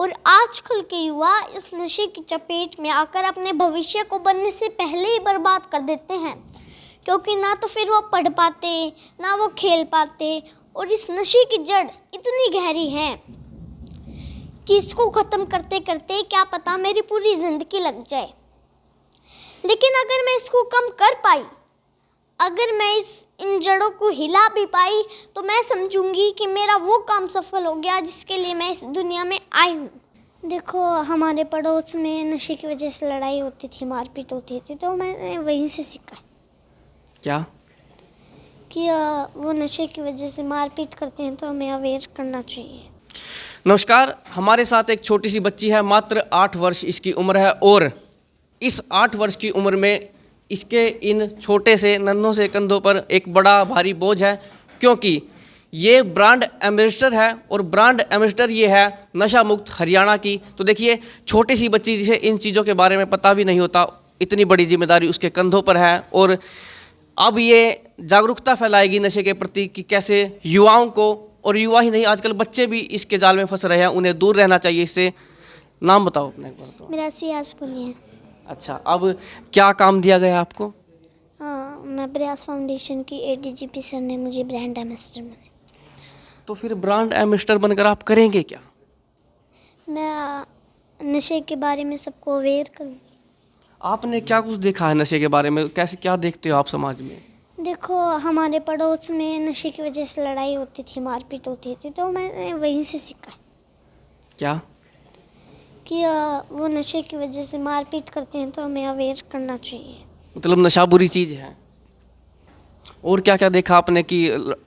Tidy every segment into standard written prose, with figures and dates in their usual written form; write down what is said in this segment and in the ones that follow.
और आजकल के युवा इस नशे की चपेट में आकर अपने भविष्य को बनने से पहले ही बर्बाद कर देते हैं, क्योंकि ना तो फिर वो पढ़ पाते, ना वो खेल पाते। और इस नशे की जड़ इतनी गहरी है कि इसको ख़त्म करते करते क्या पता मेरी पूरी ज़िंदगी लग जाए। लेकिन अगर मैं इसको कम कर पाई, अगर मैं इन जड़ों को हिला भी पाई, तो मैं समझूंगी कि मेरा वो काम सफल हो गया जिसके लिए मैं इस दुनिया में आई हूँ। देखो, हमारे पड़ोस में नशे की वजह से लड़ाई होती थी, मारपीट होती थी, तो मैंने वहीं से सीखा। क्या? कि वो नशे की वजह से मारपीट करते हैं, तो हमें अवेयर करना चाहिए। नमस्कार, हमारे साथ एक छोटी सी बच्ची है, मात्र 8 वर्ष इसकी उम्र है। और इस 8 वर्ष की उम्र में इसके इन छोटे से नन्हों से कंधों पर एक बड़ा भारी बोझ है, क्योंकि ये ब्रांड एम्बेसडर है। और ब्रांड एम्बेसडर ये है नशा मुक्त हरियाणा की। तो देखिए, छोटी सी बच्ची जिसे इन चीज़ों के बारे में पता भी नहीं होता, इतनी बड़ी जिम्मेदारी उसके कंधों पर है। और अब ये जागरूकता फैलाएगी नशे के प्रति कि कैसे युवाओं को, और युवा ही नहीं, आजकल बच्चे भी इसके जाल में फंस रहे हैं, उन्हें दूर रहना चाहिए इससे। नाम बताओ अपने एक बार तो। मेरा सियाज पुनिया है। अच्छा, अब क्या काम दिया गया आपको? मैं प्रयास फाउंडेशन की ADGP सर ने मुझे ब्रांड एम्बेसडर बनाया। तो फिर ब्रांड एम्बेसडर बनकर आप करेंगे क्या? मैं नशे के बारे में सबको अवेयर करूँगी। आपने क्या कुछ देखा है नशे के बारे में? कैसे, क्या देखते हो आप समाज में? देखो, हमारे पड़ोस में नशे की वजह से लड़ाई होती थी, मारपीट होती थी, तो मैंने वहीं से सीखा। क्या? कि वो नशे की वजह से मारपीट करते हैं, तो हमें अवेयर करना चाहिए। मतलब नशा बुरी चीज़ है। और क्या क्या देखा आपने कि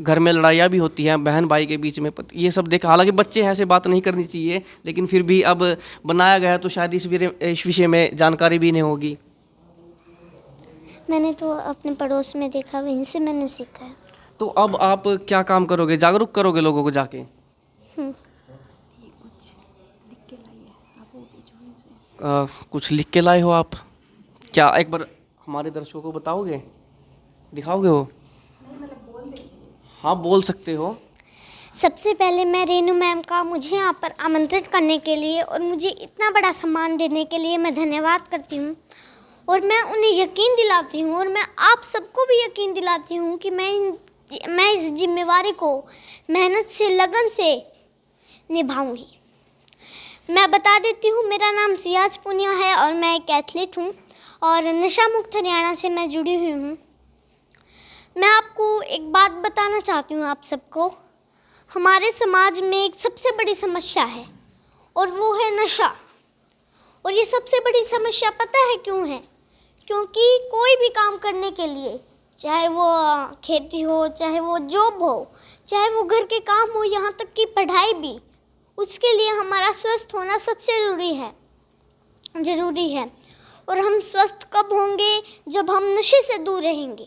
घर में लड़ाइयाँ भी होती हैं बहन भाई के बीच में, ये सब देखा? हालांकि बच्चे हैं, ऐसे बात नहीं करनी चाहिए, लेकिन फिर भी अब बनाया गया है, तो शायद इस विषय में जानकारी भी नहीं होगी। मैंने तो अपने पड़ोस में देखा, वहीं से मैंने सीखा है। तो अब आप क्या काम करोगे? जागरूक करोगे लोगों को जाके? कुछ लिख के लाए हो आप? क्या एक बार हमारे दर्शकों को बताओगे, दिखाओगे हो? हाँ, बोल सकते हो। सबसे पहले मैं रेनू मैम का मुझे यहाँ पर आमंत्रित करने के लिए और मुझे इतना बड़ा सम्मान देने के लिए मैं धन्यवाद करती हूँ। और मैं उन्हें यकीन दिलाती हूँ, और मैं आप सबको भी यकीन दिलाती हूँ कि मैं इस जिम्मेवारी को मेहनत से, लगन से निभाऊंगी। मैं बता देती हूँ, मेरा नाम सियाज पुनिया है और मैं एक एथलीट हूँ और नशा मुक्त हरियाणा से मैं जुड़ी हुई हूँ। मैं आपको एक बात बताना चाहती हूँ आप सबको। हमारे समाज में एक सबसे बड़ी समस्या है और वो है नशा। और ये सबसे बड़ी समस्या पता है क्यों है? क्योंकि कोई भी काम करने के लिए, चाहे वो खेती हो, चाहे वो जॉब हो, चाहे वो घर के काम हो, यहाँ तक कि पढ़ाई भी, उसके लिए हमारा स्वस्थ होना सबसे ज़रूरी है। और हम स्वस्थ कब होंगे? जब हम नशे से दूर रहेंगे।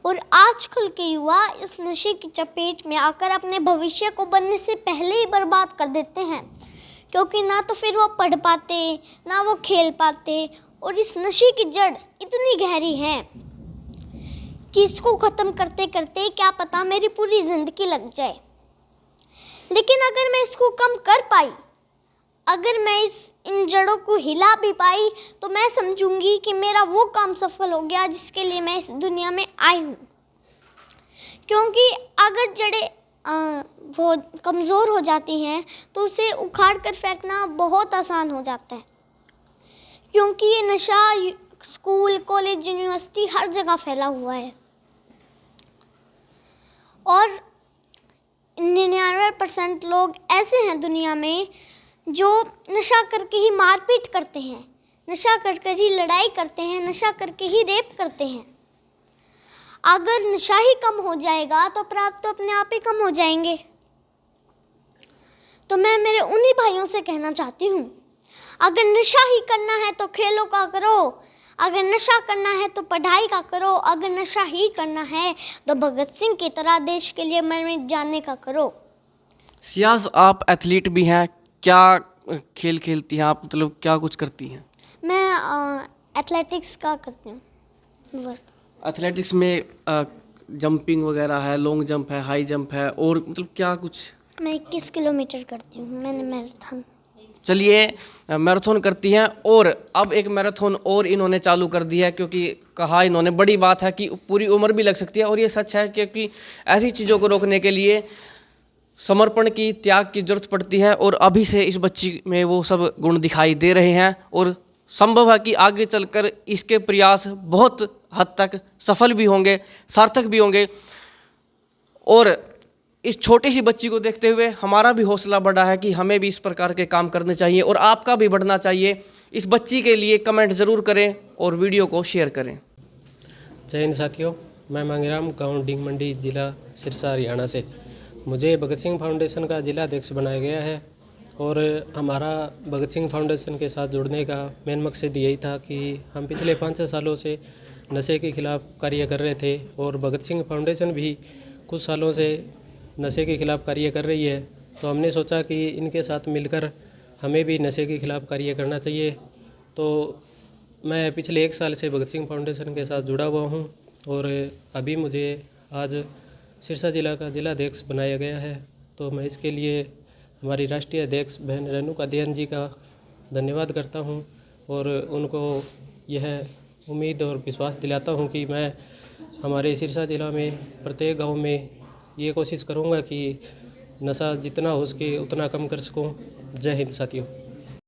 और आजकल के युवा इस नशे की चपेट में आकर अपने भविष्य को बनने से पहले ही बर्बाद कर देते हैं, क्योंकि ना तो फिर वो पढ़ पाते, ना वो खेल पाते। और इस नशे की जड़ इतनी गहरी है कि इसको ख़त्म करते करते क्या पता मेरी पूरी ज़िंदगी लग जाए। लेकिन अगर मैं इसको कम कर पाई, अगर मैं इन जड़ों को हिला भी पाई, तो मैं समझूंगी कि मेरा वो काम सफल हो गया जिसके लिए मैं इस दुनिया में आई हूँ। क्योंकि अगर जड़ें वो कमज़ोर हो जाती हैं, तो उसे उखाड़ कर फेंकना बहुत आसान हो जाता है। क्योंकि ये नशा स्कूल, कॉलेज, यूनिवर्सिटी हर जगह फैला हुआ है। और 99% लोग ऐसे हैं दुनिया में जो नशा करके ही मारपीट करते हैं, नशा करके ही लड़ाई करते हैं, नशा करके ही रेप करते हैं। अगर नशा ही कम हो जाएगा तो अपराध तो अपने आप ही कम हो जाएंगे। तो मैं मेरे उन्हीं भाइयों से कहना चाहती हूँ, अगर नशा ही करना है तो खेलों का करो, अगर नशा करना है तो पढ़ाई का करो, अगर नशा ही करना है तो भगत सिंह की तरह देश के लिए मर जाने का करो। सियाज, आप एथलीट भी हैं, क्या खेल खेलती हैं आप? मतलब क्या कुछ करती हैं? मैं एथलेटिक्स का करती हूँ वर्क। एथलेटिक्स में जंपिंग वगैरह है, लॉन्ग जंप है, हाई जंप है, और मतलब क्या कुछ? मैं 21 किलोमीटर करती हूँ, मैंने मैराथन। चलिए मैराथन करती हैं। और अब एक मैराथन और इन्होंने चालू कर दी है, क्योंकि कहा इन्होंने बड़ी बात है कि पूरी उम्र भी लग सकती है, और ये सच है, क्योंकि ऐसी चीज़ों को रोकने के लिए समर्पण की, त्याग की जरूरत पड़ती है। और अभी से इस बच्ची में वो सब गुण दिखाई दे रहे हैं, और संभव है कि आगे चलकर इसके प्रयास बहुत हद तक सफल भी होंगे, सार्थक भी होंगे। और इस छोटी सी बच्ची को देखते हुए हमारा भी हौसला बढ़ा है कि हमें भी इस प्रकार के काम करने चाहिए, और आपका भी बढ़ना चाहिए। इस बच्ची के लिए कमेंट ज़रूर करें और वीडियो को शेयर करें। जय हिंद साथियों, मैं मांगेराम, गांव डिंग मंडी, जिला सिरसा, हरियाणा से। मुझे भगत सिंह फाउंडेशन का जिला अध्यक्ष बनाया गया है, और हमारा भगत सिंह फाउंडेशन के साथ जुड़ने का मेन मकसद यही था कि हम पिछले 5-6 सालों से नशे के खिलाफ कार्य कर रहे थे, और भगत सिंह फाउंडेशन भी कुछ सालों से नशे के खिलाफ कार्य कर रही है। तो हमने सोचा कि इनके साथ मिलकर हमें भी नशे के खिलाफ कार्य करना चाहिए। तो मैं पिछले 1 साल से भगत सिंह फाउंडेशन के साथ जुड़ा हुआ हूँ, और अभी मुझे आज सिरसा जिला का जिला अध्यक्ष बनाया गया है। तो मैं इसके लिए हमारी राष्ट्रीय अध्यक्ष बहन रेणुका देहन जी का धन्यवाद करता हूँ, और उनको यह उम्मीद और विश्वास दिलाता हूँ कि मैं हमारे सिरसा जिला में प्रत्येक गांव में ये कोशिश करूँगा कि नशा जितना हो सके उतना कम कर सकूँ। जय हिंद साथियों।